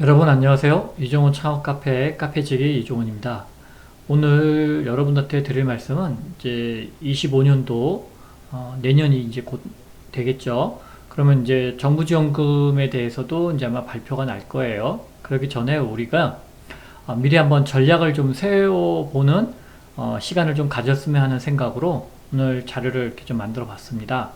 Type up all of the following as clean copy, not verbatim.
여러분 안녕하세요. 이종훈 창업 카페 카페지기 이종훈입니다. 오늘 여러분한테 드릴 말씀은 이제 25년도 내년이 이제 곧 되겠죠. 그러면 이제 정부 지원금에 대해서도 이제 아마 발표가 날 거예요. 그러기 전에 우리가 미리 한번 전략을 좀 세워보는 시간을 좀 가졌으면 하는 생각으로 오늘 자료를 이렇게 좀 만들어 봤습니다.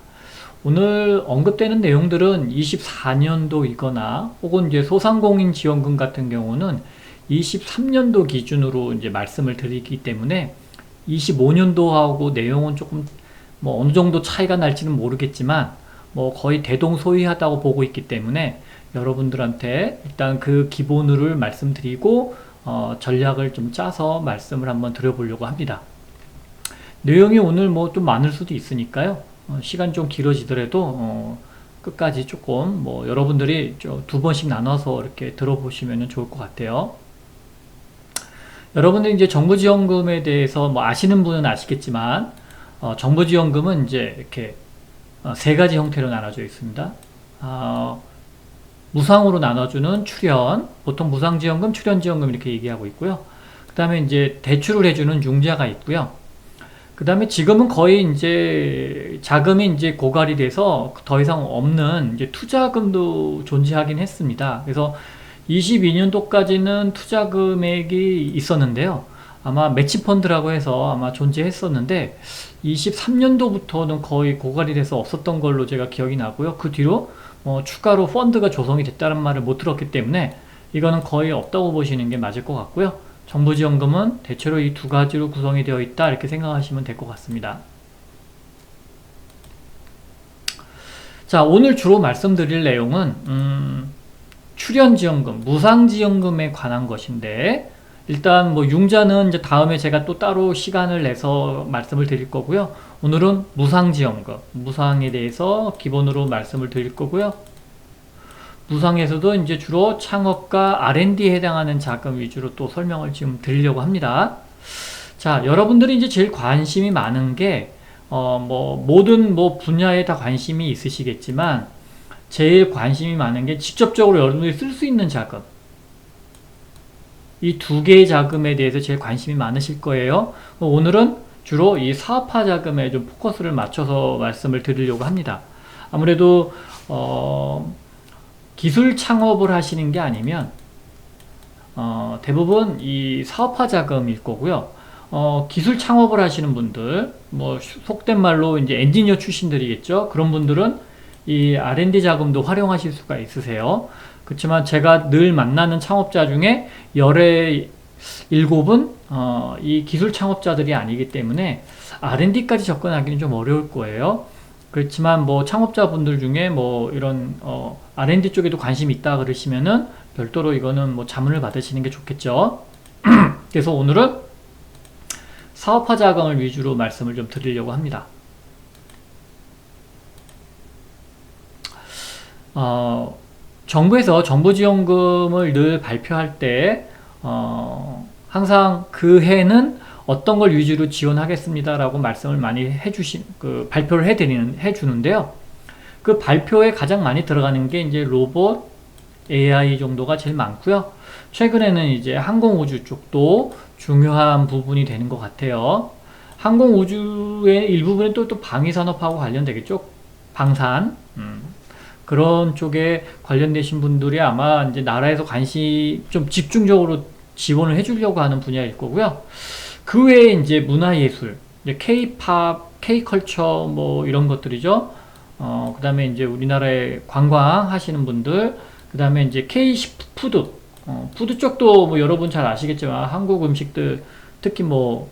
오늘 언급되는 내용들은 24년도이거나 혹은 이제 소상공인 지원금 같은 경우는 23년도 기준으로 이제 말씀을 드리기 때문에 25년도하고 내용은 조금 뭐 어느 정도 차이가 날지는 모르겠지만 뭐 거의 대동소이하다고 보고 있기 때문에 여러분들한테 일단 그 기본을 말씀드리고 전략을 좀 짜서 말씀을 한번 드려보려고 합니다. 내용이 오늘 뭐 좀 많을 수도 있으니까요. 시간 좀 길어지더라도 끝까지 조금 뭐 여러분들이 두 번씩 나눠서 이렇게 들어보시면 좋을 것 같아요. 여러분들 이제 정부지원금에 대해서 뭐 아시는 분은 아시겠지만 정부지원금은 이제 이렇게 세 가지 형태로 나눠져 있습니다. 무상으로 나눠주는 출연, 보통 무상지원금, 출연지원금 이렇게 얘기하고 있고요. 그 다음에 이제 대출을 해주는 융자가 있고요. 그 다음에 지금은 거의 이제 자금이 이제 고갈이 돼서 더 이상 없는 이제 투자금도 존재하긴 했습니다. 그래서 22년도까지는 투자 금액이 있었는데요. 아마 매치펀드라고 해서 아마 존재했었는데 23년도부터는 거의 고갈이 돼서 없었던 걸로 제가 기억이 나고요. 그 뒤로 추가로 펀드가 조성이 됐다는 말을 못 들었기 때문에 이거는 거의 없다고 보시는 게 맞을 것 같고요. 정부지원금은 대체로 이 두 가지로 구성이 되어 있다 이렇게 생각하시면 될 것 같습니다. 자, 오늘 주로 말씀드릴 내용은 출연지원금, 무상지원금에 관한 것인데 일단 뭐 융자는 이제 다음에 제가 또 따로 시간을 내서 말씀을 드릴 거고요. 오늘은 무상지원금, 무상에 대해서 기본으로 말씀을 드릴 거고요. 무상에서도 이제 주로 창업과 R&D에 해당하는 자금 위주로 또 설명을 지금 드리려고 합니다. 자, 여러분들이 이제 제일 관심이 많은 게, 뭐, 모든 뭐 분야에 다 관심이 있으시겠지만, 제일 관심이 많은 게 직접적으로 여러분들이 쓸 수 있는 자금. 이 두 개의 자금에 대해서 제일 관심이 많으실 거예요. 오늘은 주로 이 사업화 자금에 좀 포커스를 맞춰서 말씀을 드리려고 합니다. 아무래도, 기술 창업을 하시는 게 아니면 대부분 이 사업화 자금일 거고요. 기술 창업을 하시는 분들, 뭐 속된 말로 이제 엔지니어 출신들이겠죠. 그런 분들은 이 R&D 자금도 활용하실 수가 있으세요. 그렇지만 제가 늘 만나는 창업자 중에 열의 일곱은 이 기술 창업자들이 아니기 때문에 R&D까지 접근하기는 좀 어려울 거예요. 그렇지만 뭐 창업자분들 중에 뭐 이런 R&D 쪽에도 관심이 있다 그러시면은 별도로 이거는 뭐 자문을 받으시는 게 좋겠죠. 그래서 오늘은 사업화 자금을 위주로 말씀을 좀 드리려고 합니다. 정부에서 정부지원금을 늘 발표할 때 항상 그 해는 어떤 걸 위주로 지원하겠습니다라고 말씀을 많이 발표를 해주는데요. 그 발표에 가장 많이 들어가는 게 이제 로봇, AI 정도가 제일 많고요. 최근에는 이제 항공우주 쪽도 중요한 부분이 되는 것 같아요. 항공우주의 일부분은 또 방위산업하고 관련되겠죠. 방산. 그런 쪽에 관련되신 분들이 아마 이제 나라에서 좀 집중적으로 지원을 해주려고 하는 분야일 거고요. 그 외에 이제 문화예술, 이제 K-팝, K-컬처 뭐 이런 것들이죠. 그 다음에 이제 우리나라에 관광 하시는 분들, 그 다음에 이제 K-푸드, 푸드 쪽도 뭐 여러분 잘 아시겠지만 한국 음식들, 특히 뭐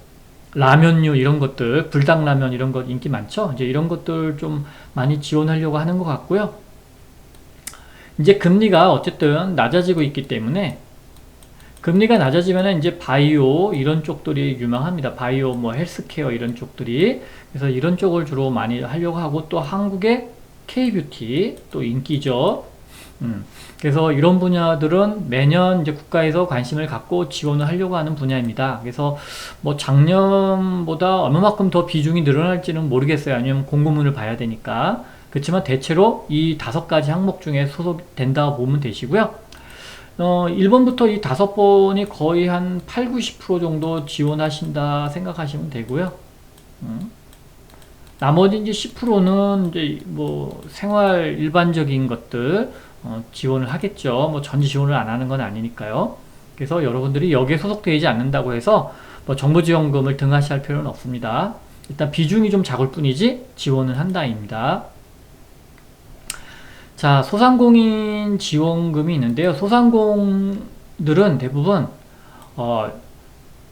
라면류 이런 것들, 불닭라면 이런 것 인기 많죠. 이제 이런 것들 좀 많이 지원하려고 하는 것 같고요. 이제 금리가 어쨌든 낮아지고 있기 때문에 금리가 낮아지면 이제 바이오 이런 쪽들이 유명합니다. 바이오 뭐 헬스케어 이런 쪽들이. 그래서 이런 쪽을 주로 많이 하려고 하고 또 한국의 K뷰티 또 인기죠. 그래서 이런 분야들은 매년 이제 국가에서 관심을 갖고 지원을 하려고 하는 분야입니다. 그래서 뭐 작년보다 얼마만큼 더 비중이 늘어날지는 모르겠어요. 아니면 공고문을 봐야 되니까. 그렇지만 대체로 이 5가지 항목 중에 소속된다고 보면 되시고요. 1번부터 이 5번이 거의 한 8, 90% 정도 지원하신다 생각하시면 되고요. 나머지 이제 10%는 이제 뭐 생활 일반적인 것들 지원을 하겠죠. 뭐 전지 지원을 안 하는 건 아니니까요. 그래서 여러분들이 여기에 소속되지 않는다고 해서 뭐 정부지원금을 등하시할 필요는 없습니다. 일단 비중이 좀 작을 뿐이지 지원은 한다입니다. 자, 소상공인 지원금이 있는데요. 소상공들은 대부분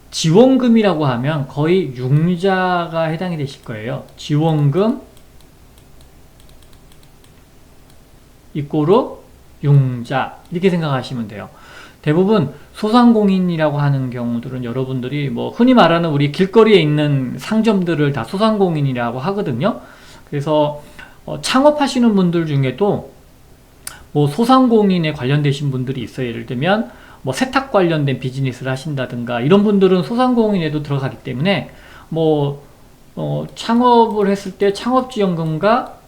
지원금이라고 하면 거의 융자가 해당이 되실 거예요. 지원금 이꼬르 융자 이렇게 생각하시면 돼요. 대부분 소상공인이라고 하는 경우들은 여러분들이 뭐 흔히 말하는 우리 길거리에 있는 상점들을 다 소상공인이라고 하거든요. 그래서 창업하시는 분들 중에도 뭐 소상공인에 관련되신 분들이 있어요. 예를 들면 뭐 세탁 관련된 비즈니스를 하신다든가 이런 분들은 소상공인에도 들어가기 때문에 뭐 창업을 했을 때 창업지원금과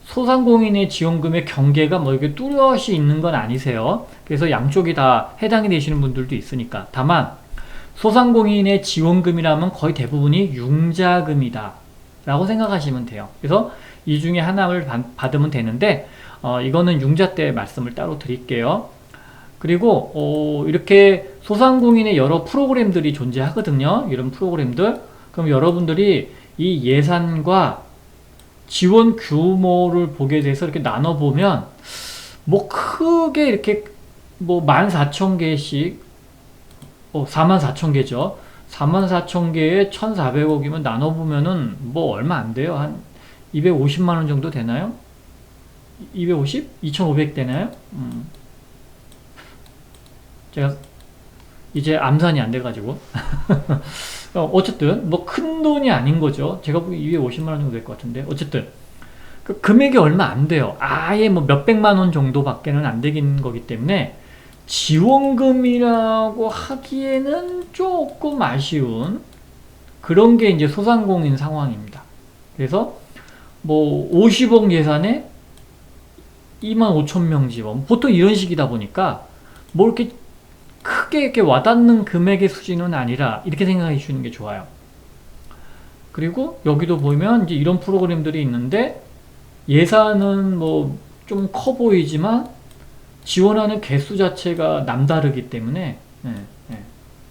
소상공인의 지원금의 경계가 뭐 이렇게 뚜렷이 있는 건 아니세요. 그래서 양쪽이 다 해당이 되시는 분들도 있으니까. 다만 소상공인의 지원금이라면 거의 대부분이 융자금이다 라고 생각하시면 돼요. 그래서 이 중에 하나를 받으면 되는데 이거는 융자 때 말씀을 따로 드릴게요. 그리고 이렇게 소상공인의 여러 프로그램들이 존재하거든요. 이런 프로그램들. 그럼 여러분들이 이 예산과 지원 규모를 보게 돼서 이렇게 나눠보면 뭐 크게 이렇게 뭐 14,000개씩 44,000개죠. 44,000개에 1,400억이면 나눠보면은 뭐 얼마 안 돼요. 한 250만원 정도 되나요? 250? 2,500 되나요? 제가 이제 암산이 안 돼가지고 어쨌든 뭐 큰 돈이 아닌 거죠. 제가 보기 250만원 정도 될 것 같은데 어쨌든 그 금액이 얼마 안 돼요. 아예 뭐 몇백만원 정도밖에는 안 되긴 거기 때문에 지원금이라고 하기에는 조금 아쉬운 그런 게 이제 소상공인 상황입니다. 그래서 뭐 50억 예산에 25,000명 지원 보통 이런 식이다 보니까 뭐 이렇게 크게 이렇게 와닿는 금액의 수준은 아니라 이렇게 생각해 주시는 게 좋아요. 그리고 여기도 보면 이제 이런 프로그램들이 있는데 예산은 뭐 좀 커 보이지만 지원하는 개수 자체가 남다르기 때문에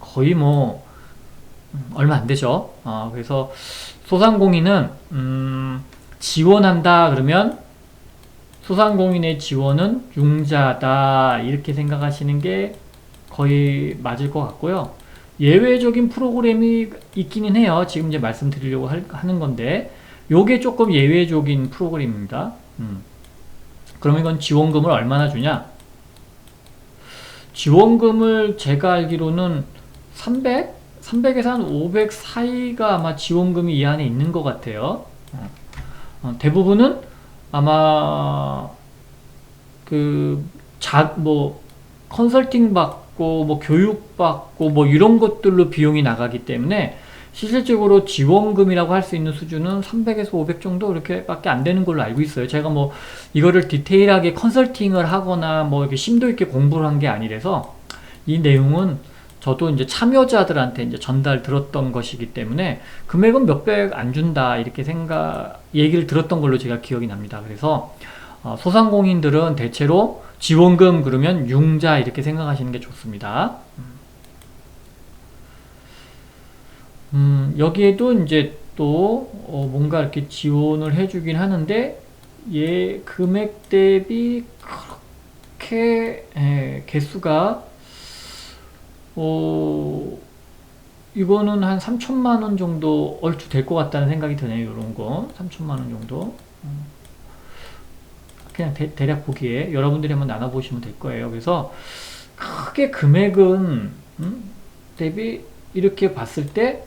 거의 뭐 얼마 안 되죠. 그래서 소상공인은 지원한다 그러면 소상공인의 지원은 융자다 이렇게 생각하시는 게 거의 맞을 것 같고요. 예외적인 프로그램이 있기는 해요. 지금 이제 말씀드리려고 하는 건데 요게 조금 예외적인 프로그램입니다. 그럼 이건 지원금을 얼마나 주냐? 지원금을 제가 알기로는 300에서 한 500 사이가 아마 지원금이 이 안에 있는 것 같아요. 대부분은 아마 뭐 컨설팅 받고 뭐 교육 받고 뭐 이런 것들로 비용이 나가기 때문에 실질적으로 지원금이라고 할 수 있는 수준은 300에서 500 정도 이렇게 밖에 안 되는 걸로 알고 있어요. 제가 뭐 이거를 디테일하게 컨설팅을 하거나 뭐 이렇게 심도 있게 공부를 한 게 아니라서 이 내용은 저도 이제 참여자들한테 이제 전달 들었던 것이기 때문에 금액은 몇백 안 준다 이렇게 얘기를 들었던 걸로 제가 기억이 납니다. 그래서 소상공인들은 대체로 지원금 그러면 융자 이렇게 생각하시는 게 좋습니다. 여기에도 이제 또 뭔가 이렇게 지원을 해주긴 하는데 얘 금액 대비 그렇게 개수가 이거는 한 3천만원 정도 얼추 될 것 같다는 생각이 드네요. 이런 거 3천만원 정도 그냥 대략 보기에 여러분들이 한번 나눠보시면 될 거예요. 그래서 크게 금액은 대비 이렇게 봤을 때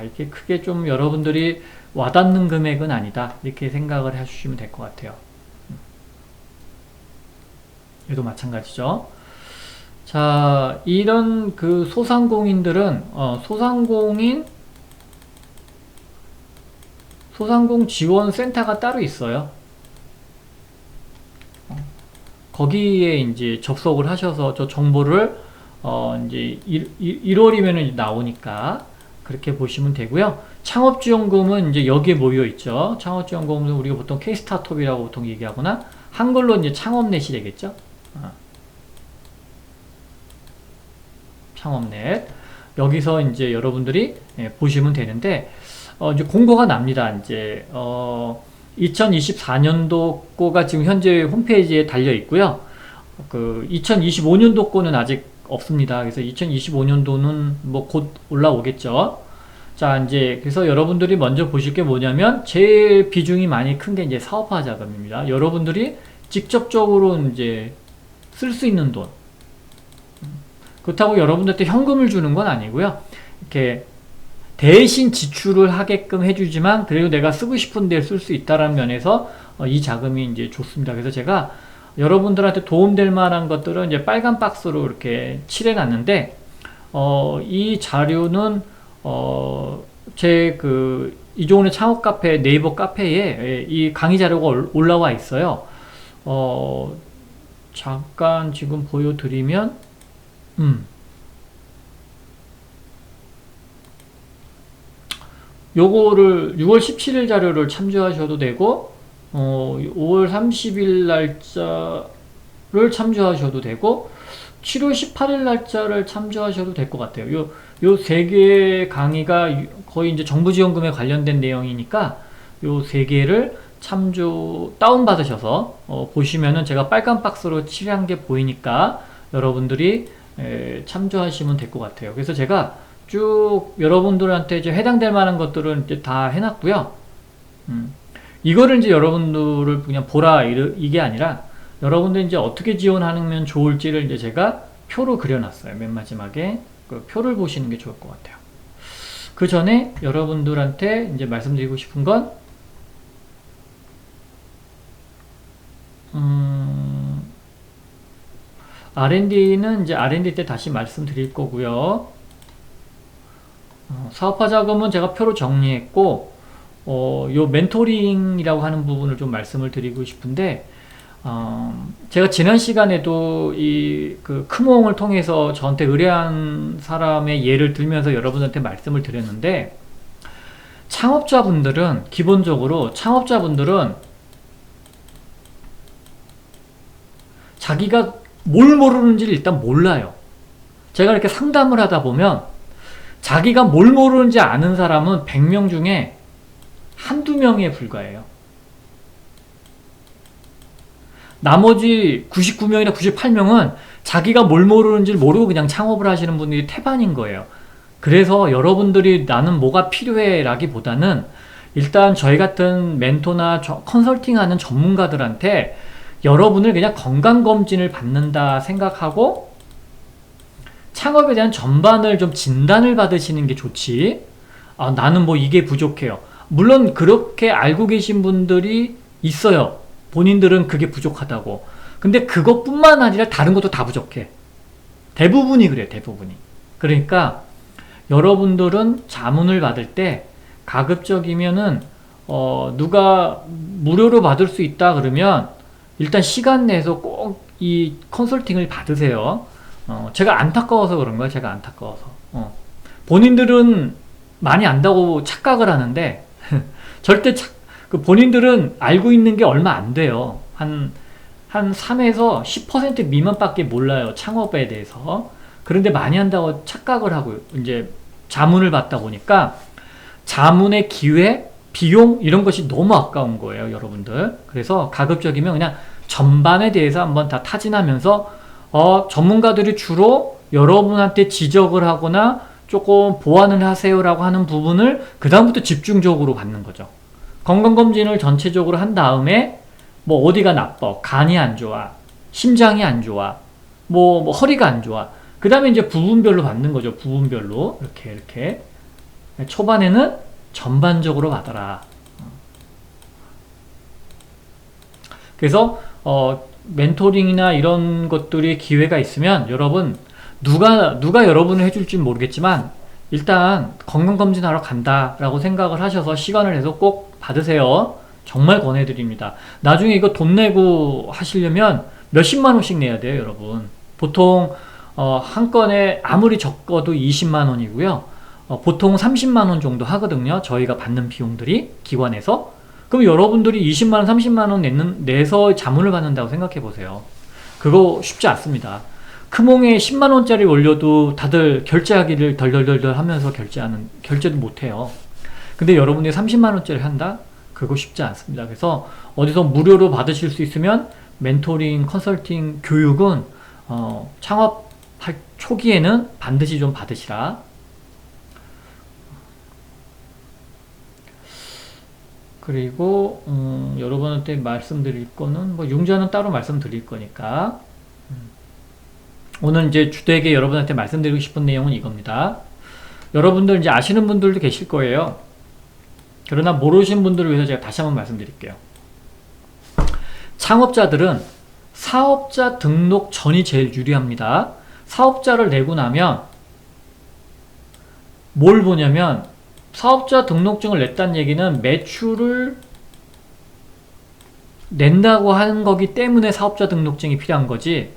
이렇게 크게 좀 여러분들이 와닿는 금액은 아니다 이렇게 생각을 해주시면 될 것 같아요. 얘도 마찬가지죠. 자, 이런 그 소상공인들은 소상공 지원 센터가 따로 있어요. 거기에 이제 접속을 하셔서 저 정보를 이제 1월이면 나오니까 그렇게 보시면 되고요. 창업지원금은 이제 여기에 모여 있죠. 창업지원금은 우리가 보통 K-스타트업이라고 보통 얘기하거나 한글로 이제 창업넷이 되겠죠. 창업넷. 여기서 이제 여러분들이 보시면 되는데, 이제 공고가 납니다. 이제, 2024년도 거가 지금 현재 홈페이지에 달려 있고요. 2025년도 거는 아직 없습니다. 그래서 2025년도는 뭐 곧 올라오겠죠. 자, 이제, 그래서 여러분들이 먼저 보실 게 뭐냐면, 제일 비중이 많이 큰 게 이제 사업화 자금입니다. 여러분들이 직접적으로 이제 쓸 수 있는 돈. 그렇다고 여러분들한테 현금을 주는 건 아니고요. 이렇게 대신 지출을 하게끔 해주지만, 그래도 내가 쓰고 싶은 데 쓸 수 있다는 면에서 이 자금이 이제 좋습니다. 그래서 제가 여러분들한테 도움될 만한 것들은 이제 빨간 박스로 이렇게 칠해 놨는데, 이 자료는, 제 이종훈의 창업 카페, 네이버 카페에 이 강의 자료가 올라와 있어요. 잠깐 지금 보여드리면, 요거를 6월 17일 자료를 참조하셔도 되고, 5월 30일 날짜를 참조하셔도 되고, 7월 18일 날짜를 참조하셔도 될 것 같아요. 요 세 개의 강의가 거의 이제 정부지원금에 관련된 내용이니까, 요 세 개를 다운받으셔서, 보시면은 제가 빨간 박스로 칠한 게 보이니까, 여러분들이 참조하시면 될 것 같아요. 그래서 제가 쭉 여러분들한테 이제 해당될 만한 것들은 이제 다 해놨고요. 이거를 이제 여러분들을 그냥 보라 이게 아니라 여러분들 이제 어떻게 지원하면 좋을지를 이제 제가 표로 그려놨어요. 맨 마지막에 그 표를 보시는 게 좋을 것 같아요. 그 전에 여러분들한테 이제 말씀드리고 싶은 건 R&D는 이제 R&D 때 다시 말씀드릴 거고요. 사업화 자금은 제가 표로 정리했고, 요 멘토링이라고 하는 부분을 좀 말씀을 드리고 싶은데, 제가 지난 시간에도 크몽을 통해서 저한테 의뢰한 사람의 예를 들면서 여러분한테 말씀을 드렸는데, 기본적으로 창업자분들은 자기가 뭘 모르는지를 일단 몰라요. 제가 이렇게 상담을 하다 보면 자기가 뭘 모르는지 아는 사람은 100명 중에 한두 명에 불과해요. 나머지 99명이나 98명은 자기가 뭘 모르는지를 모르고 그냥 창업을 하시는 분들이 태반인 거예요. 그래서 여러분들이 나는 뭐가 필요해 라기보다는 일단 저희 같은 멘토나 컨설팅하는 전문가들한테 여러분을 그냥 건강검진을 받는다 생각하고 창업에 대한 전반을 좀 진단을 받으시는 게 좋지. 나는 뭐 이게 부족해요. 물론 그렇게 알고 계신 분들이 있어요. 본인들은 그게 부족하다고. 근데 그것뿐만 아니라 다른 것도 다 부족해. 대부분이 그래요. 대부분이. 그러니까 여러분들은 자문을 받을 때 가급적이면은 누가 무료로 받을 수 있다 그러면 일단 시간 내서 꼭 이 컨설팅을 받으세요. 제가 안타까워서 그런 거예요. 제가 안타까워서. 본인들은 많이 안다고 착각을 하는데 절대 본인들은 알고 있는 게 얼마 안 돼요. 한 3에서 10% 미만밖에 몰라요. 창업에 대해서. 그런데 많이 한다고 착각을 하고 이제 자문을 받다 보니까 자문의 기회, 비용 이런 것이 너무 아까운 거예요. 여러분들. 그래서 가급적이면 그냥 전반에 대해서 한번 다 타진하면서 전문가들이 주로 여러분한테 지적을 하거나 조금 보완을 하세요라고 하는 부분을 그 다음부터 집중적으로 받는 거죠. 건강검진을 전체적으로 한 다음에 뭐 어디가 나빠, 간이 안 좋아, 심장이 안 좋아, 뭐 허리가 안 좋아. 그 다음에 이제 부분별로 받는 거죠. 부분별로 이렇게 초반에는 전반적으로 받아라. 그래서 멘토링이나 이런 것들이 기회가 있으면 여러분 누가 여러분을 해줄지 모르겠지만 일단 건강검진하러 간다라고 생각을 하셔서 시간을 내서 꼭 받으세요. 정말 권해드립니다. 나중에 이거 돈 내고 하시려면 몇십만 원씩 내야 돼요, 여러분. 보통 한 건에 아무리 적어도 20만 원이고요. 보통 30만 원 정도 하거든요. 저희가 받는 비용들이 기관에서. 그럼 여러분들이 20만 원, 30만 원 내서 자문을 받는다고 생각해 보세요. 그거 쉽지 않습니다. 크몽에 10만 원짜리 올려도 다들 결제하기를 덜덜덜덜 하면서 결제도 못 해요. 근데 여러분이 30만 원짜리 한다? 그거 쉽지 않습니다. 그래서 어디서 무료로 받으실 수 있으면 멘토링, 컨설팅, 교육은 창업할 초기에는 반드시 좀 받으시라. 그리고 여러분한테 말씀드릴 거는 뭐 융자는 따로 말씀드릴 거니까 오늘 이제 주되게 여러분한테 말씀드리고 싶은 내용은 이겁니다. 여러분들 이제 아시는 분들도 계실 거예요. 그러나 모르신 분들을 위해서 제가 다시 한번 말씀드릴게요. 창업자들은 사업자 등록 전이 제일 유리합니다. 사업자를 내고 나면 뭘 보냐면 사업자 등록증을 냈다는 얘기는 매출을 낸다고 하는 거기 때문에 사업자 등록증이 필요한 거지,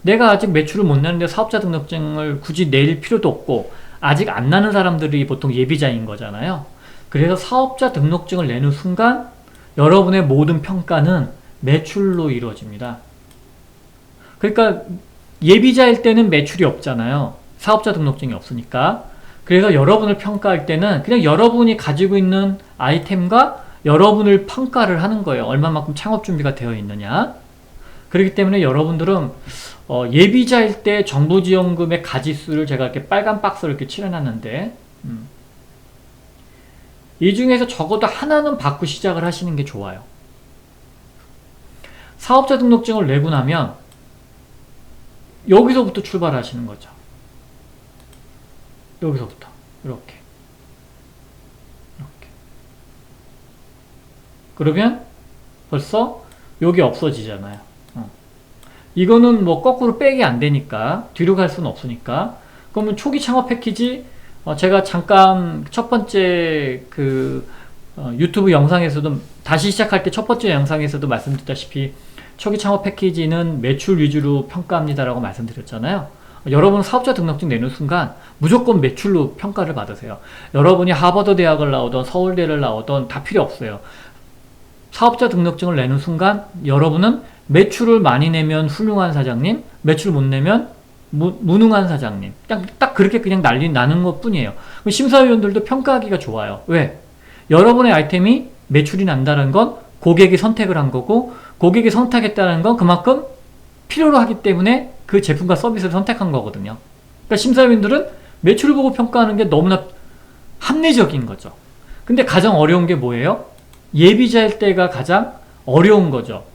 내가 아직 매출을 못 내는데 사업자 등록증을 굳이 낼 필요도 없고 아직 안 나는 사람들이 보통 예비자인 거잖아요. 그래서 사업자 등록증을 내는 순간 여러분의 모든 평가는 매출로 이루어집니다. 그러니까 예비자일 때는 매출이 없잖아요. 사업자 등록증이 없으니까. 그래서 여러분을 평가할 때는 그냥 여러분이 가지고 있는 아이템과 여러분을 평가를 하는 거예요. 얼마만큼 창업 준비가 되어 있느냐. 그렇기 때문에 여러분들은 예비자일 때 정부지원금의 가지수를 제가 이렇게 빨간 박스를 이렇게 칠해놨는데 이 중에서 적어도 하나는 받고 시작을 하시는 게 좋아요. 사업자 등록증을 내고 나면 여기서부터 출발하시는 거죠. 여기서부터 이렇게 그러면 벌써 여기 없어지잖아요. 이거는 뭐 거꾸로 빼기 안 되니까 뒤로 갈 수는 없으니까. 그러면 초기 창업 패키지 제가 잠깐 첫 번째 유튜브 영상에서도 다시 시작할 때 첫 번째 영상에서도 말씀드렸다시피 초기 창업 패키지는 매출 위주로 평가합니다 라고 말씀드렸잖아요. 여러분 사업자 등록증 내는 순간 무조건 매출로 평가를 받으세요. 여러분이 하버드 대학을 나오던 서울대를 나오던 다 필요 없어요. 사업자 등록증을 내는 순간 여러분은 매출을 많이 내면 훌륭한 사장님, 매출 못 내면 무능한 사장님, 딱 그렇게 그냥 나는 것 뿐이에요. 심사위원들도 평가하기가 좋아요. 왜? 여러분의 아이템이 매출이 난다는 건 고객이 선택을 한 거고, 고객이 선택했다는 건 그만큼 필요로 하기 때문에 그 제품과 서비스를 선택한 거거든요. 그러니까 심사위원들은 매출을 보고 평가하는 게 너무나 합리적인 거죠. 근데 가장 어려운 게 뭐예요? 예비자일 때가 가장 어려운 거죠.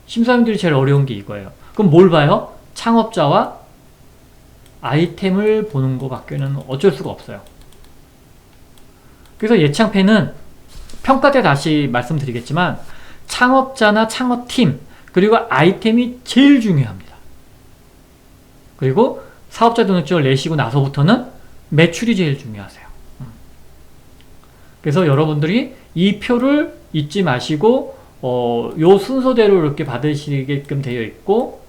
심사위원들이 제일 어려운 게 이거예요. 그럼 뭘 봐요? 창업자와 아이템을 보는 것밖에는 어쩔 수가 없어요. 그래서 예창패는 평가 때 다시 말씀드리겠지만 창업자나 창업팀 그리고 아이템이 제일 중요합니다. 그리고 사업자 등록증을 내시고 나서부터는 매출이 제일 중요하세요. 그래서 여러분들이 이 표를 잊지 마시고 요 순서대로 이렇게 받으시게끔 되어 있고,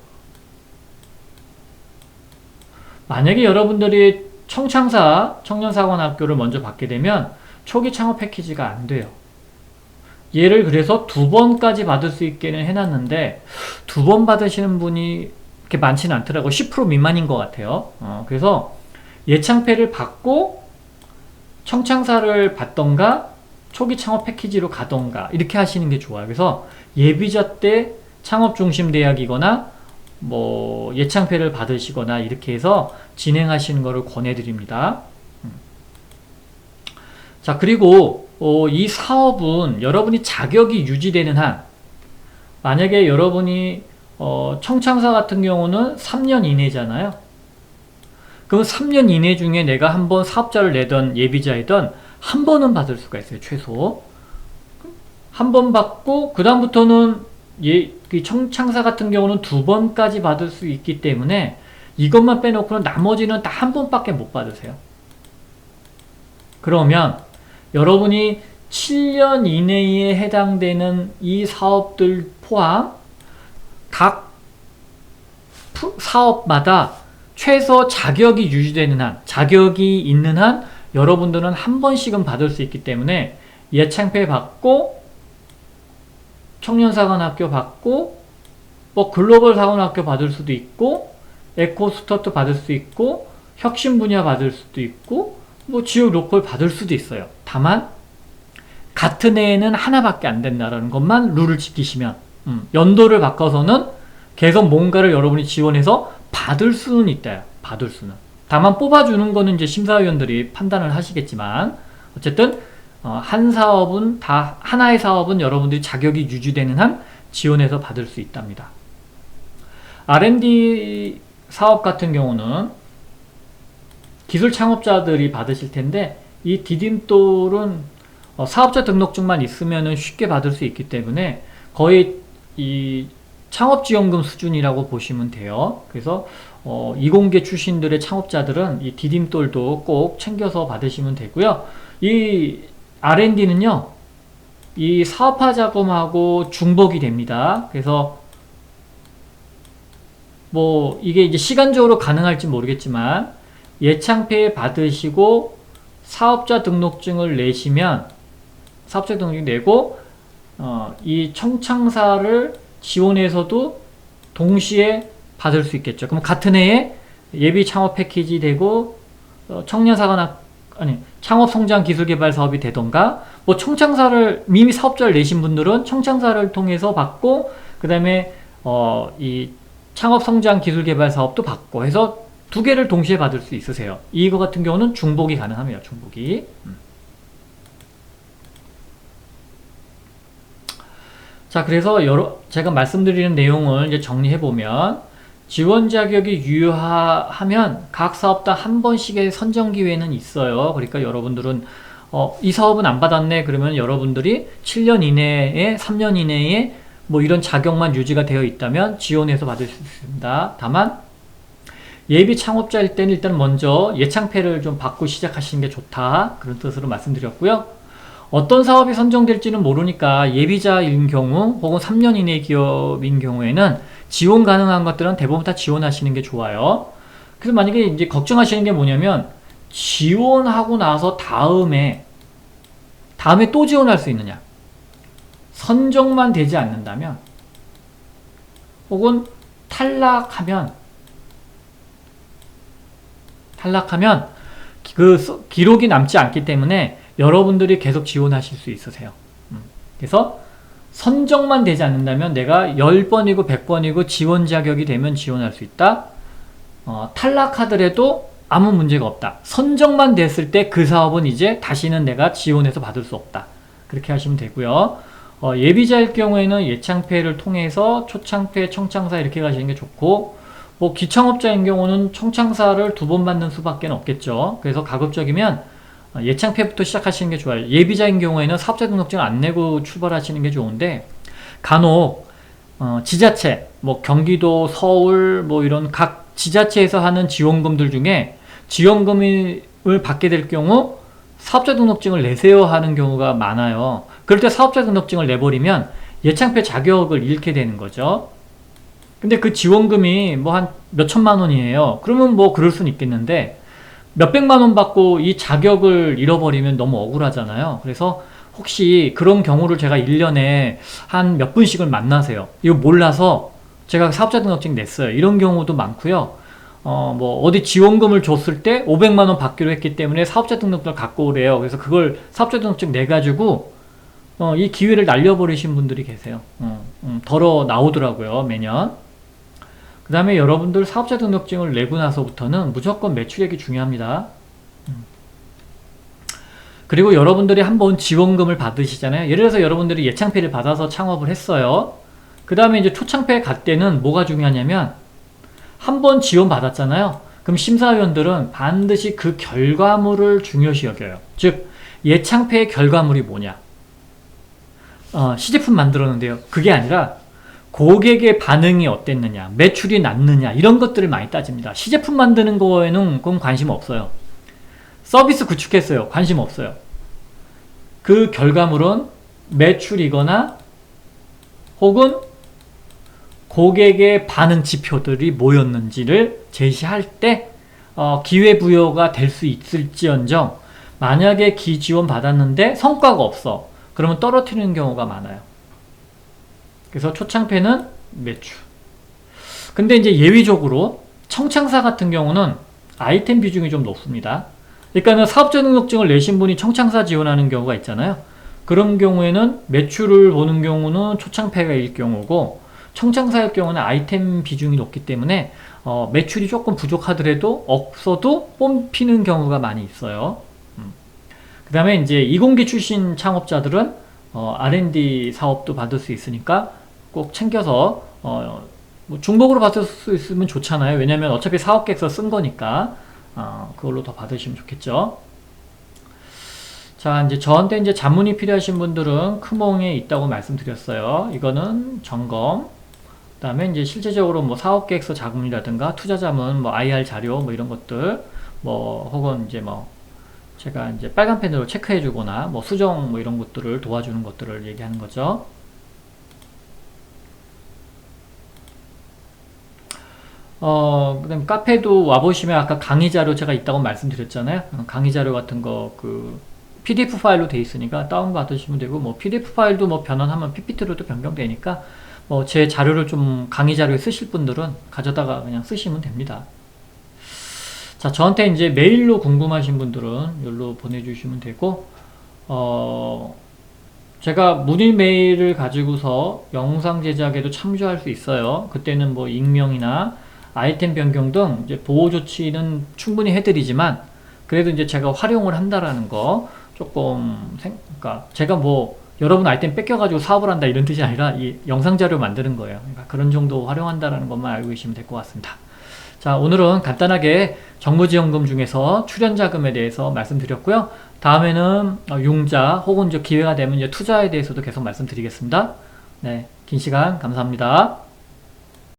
만약에 여러분들이 청년사관학교를 먼저 받게 되면 초기 창업 패키지가 안 돼요. 얘를 그래서 2번까지 받을 수 있게는 해놨는데 2번 받으시는 분이 그렇게 많지는 않더라고요. 10% 미만인 것 같아요. 그래서 예창패를 받고 청창사를 받던가 초기 창업 패키지로 가던가 이렇게 하시는 게 좋아요. 그래서 예비자 때 창업중심대학이거나 뭐 예창패를 받으시거나 이렇게 해서 진행하시는 것을 권해드립니다. 자, 그리고 이 사업은 여러분이 자격이 유지되는 한, 만약에 여러분이 청창사 같은 경우는 3년 이내잖아요. 그럼 3년 이내 중에 내가 한번 사업자를 내던 예비자이던 한 번은 받을 수가 있어요. 최소 한 번 받고 그 다음부터는 청창사 같은 경우는 2번까지 받을 수 있기 때문에 이것만 빼놓고는 나머지는 다 한 번밖에 못 받으세요. 그러면 여러분이 7년 이내에 해당되는 이 사업들 포함 각 사업마다 최소 자격이 유지되는 한, 자격이 있는 한 여러분들은 한 번씩은 받을 수 있기 때문에 예창패 받고 청년사관학교 받고 뭐 글로벌 사관학교 받을 수도 있고 에코스터트 받을 수 있고 혁신 분야 받을 수도 있고 뭐 지역 로컬 받을 수도 있어요. 다만 같은 해에는 하나밖에 안 된다라는 것만 룰을 지키시면 연도를 바꿔서는 계속 뭔가를 여러분이 지원해서 받을 수는 있다. 받을 수는. 다만 뽑아주는 거는 이제 심사위원들이 판단을 하시겠지만 어쨌든 한 사업은 다 하나의 사업은 여러분들이 자격이 유지되는 한 지원해서 받을 수 있답니다. R&D 사업 같은 경우는 기술 창업자들이 받으실 텐데 이 디딤돌은 사업자 등록증만 있으면 쉽게 받을 수 있기 때문에 거의 이 창업지원금 수준이라고 보시면 돼요. 그래서 이공계 출신들의 창업자들은 이 디딤돌도 꼭 챙겨서 받으시면 되고요. 이 R&D는요, 이 사업화 자금하고 중복이 됩니다. 그래서 뭐 이게 이제 시간적으로 가능할지 모르겠지만 예창패 받으시고 사업자 등록증을 내시면 사업자 등록증 내고 이 청창사를 지원해서도 동시에 받을 수 있겠죠. 그럼 같은 해에 예비 창업 패키지 되고 창업 성장 기술 개발 사업이 되던가 뭐 청창사를 이미 사업자를 내신 분들은 청창사를 통해서 받고 그다음에 이 창업 성장 기술 개발 사업도 받고 해서 두 개를 동시에 받을 수 있으세요. 이거 같은 경우는 중복이 가능합니다. 중복이. 자, 그래서 제가 말씀드리는 내용을 이제 정리해보면 지원 자격이 유효하면 각 사업당 한 번씩의 선정 기회는 있어요. 그러니까 여러분들은 이 사업은 안 받았네 그러면 여러분들이 7년 이내에 3년 이내에 뭐 이런 자격만 유지가 되어 있다면 지원해서 받을 수 있습니다. 다만 예비 창업자일 때는 일단 먼저 예창패를 좀 받고 시작하시는 게 좋다 그런 뜻으로 말씀드렸고요. 어떤 사업이 선정될지는 모르니까 예비자인 경우 혹은 3년 이내 기업인 경우에는 지원 가능한 것들은 대부분 다 지원하시는 게 좋아요. 그래서 만약에 이제 걱정하시는 게 뭐냐면 지원하고 나서 다음에 또 지원할 수 있느냐, 선정만 되지 않는다면 혹은 탈락하면 그 기록이 남지 않기 때문에 여러분들이 계속 지원하실 수 있으세요. 그래서 선정만 되지 않는다면 내가 10번이고 100번이고 지원 자격이 되면 지원할 수 있다. 탈락하더라도 아무 문제가 없다. 선정만 됐을 때 그 사업은 이제 다시는 내가 지원해서 받을 수 없다. 그렇게 하시면 되고요. 예비자일 경우에는 예창패를 통해서 초창패, 청창사 이렇게 가시는 게 좋고 뭐 기창업자인 경우는 청창사를 2번 받는 수밖에 없겠죠. 그래서 가급적이면 예창패부터 시작하시는 게 좋아요. 예비자인 경우에는 사업자 등록증 안 내고 출발하시는 게 좋은데 간혹 지자체, 뭐 경기도, 서울 뭐 이런 각 지자체에서 하는 지원금들 중에 지원금을 받게 될 경우 사업자 등록증을 내세요 하는 경우가 많아요. 그럴 때 사업자 등록증을 내버리면 예창패 자격을 잃게 되는 거죠. 근데 그 지원금이 뭐 한 몇천만 원이에요. 그러면 뭐 그럴 수는 있겠는데 몇백만 원 받고 이 자격을 잃어버리면 너무 억울하잖아요. 그래서 혹시 그런 경우를 제가 1년에 한 몇 분씩을 만나세요. 이거 몰라서 제가 사업자 등록증 냈어요. 이런 경우도 많고요. 뭐 어디 지원금을 줬을 때 500만 원 받기로 했기 때문에 사업자 등록증을 갖고 오래요. 그래서 그걸 사업자 등록증 내가지고 이 기회를 날려버리신 분들이 계세요. 덜어 나오더라고요, 매년. 그 다음에 여러분들 사업자 등록증을 내고 나서부터는 무조건 매출액이 중요합니다. 그리고 여러분들이 한번 지원금을 받으시잖아요. 예를 들어서 여러분들이 예창패를 받아서 창업을 했어요. 그 다음에 이제 초창패에 갈 때는 뭐가 중요하냐면 한번 지원 받았잖아요. 그럼 심사위원들은 반드시 그 결과물을 중요시 여겨요. 즉 예창패의 결과물이 뭐냐, 시제품 만들었는데요. 그게 아니라 고객의 반응이 어땠느냐, 매출이 났느냐 이런 것들을 많이 따집니다. 시제품 만드는 거에는 그건 관심 없어요. 서비스 구축했어요. 관심 없어요. 그 결과물은 매출이거나 혹은 고객의 반응 지표들이 뭐였는지를 제시할 때 기회부여가 될 수 있을지언정 만약에 기지원 받았는데 성과가 없어. 그러면 떨어뜨리는 경우가 많아요. 그래서 초창패는 매출. 근데 이제 예외적으로 청창사 같은 경우는 아이템 비중이 좀 높습니다. 그러니까는 사업자 능력증을 내신 분이 청창사 지원하는 경우가 있잖아요. 그런 경우에는 매출을 보는 경우는 초창패가일 경우고 청창사일 경우는 아이템 비중이 높기 때문에 매출이 조금 부족하더라도 없어도 뽑히는 경우가 많이 있어요. 그 다음에 이제 이공계 출신 창업자들은 R&D 사업도 받을 수 있으니까 꼭 챙겨서 뭐 중복으로 받을 수 있으면 좋잖아요. 왜냐면 어차피 사업계획서 쓴 거니까 그걸로 더 받으시면 좋겠죠. 자, 이제 저한테 이제 자문이 필요하신 분들은 크몽에 있다고 말씀드렸어요. 이거는 점검. 그 다음에 이제 실제적으로 뭐 사업계획서 자문이라든가 투자자문, 뭐 IR 자료, 뭐 이런 것들, 뭐 혹은 이제 뭐 제가 이제 빨간 펜으로 체크해주거나 뭐 수정 뭐 이런 것들을 도와주는 것들을 얘기하는 거죠. 그 다음에 카페도 와보시면 아까 강의 자료 제가 있다고 말씀드렸잖아요. 강의 자료 같은 거 PDF 파일로 돼 있으니까 다운받으시면 되고, 뭐 PDF 파일도 뭐 변환하면 PPT로도 변경되니까 뭐 제 자료를 좀 강의 자료에 쓰실 분들은 가져다가 그냥 쓰시면 됩니다. 자, 저한테 이제 메일로 궁금하신 분들은 여기로 보내주시면 되고, 제가 문의 메일을 가지고서 영상 제작에도 참조할 수 있어요. 그때는 뭐 익명이나 아이템 변경 등 이제 보호 조치는 충분히 해드리지만, 그래도 이제 제가 활용을 한다라는 거 조금 그러니까 제가 뭐 여러분 아이템 뺏겨가지고 사업을 한다 이런 뜻이 아니라 이 영상 자료 만드는 거예요. 그러니까 그런 정도 활용한다라는 것만 알고 계시면 될 것 같습니다. 자, 오늘은 간단하게 정부지원금 중에서 출연자금에 대해서 말씀드렸고요. 다음에는 융자 혹은 이제 기회가 되면 이제 투자에 대해서도 계속 말씀드리겠습니다. 네, 긴 시간 감사합니다.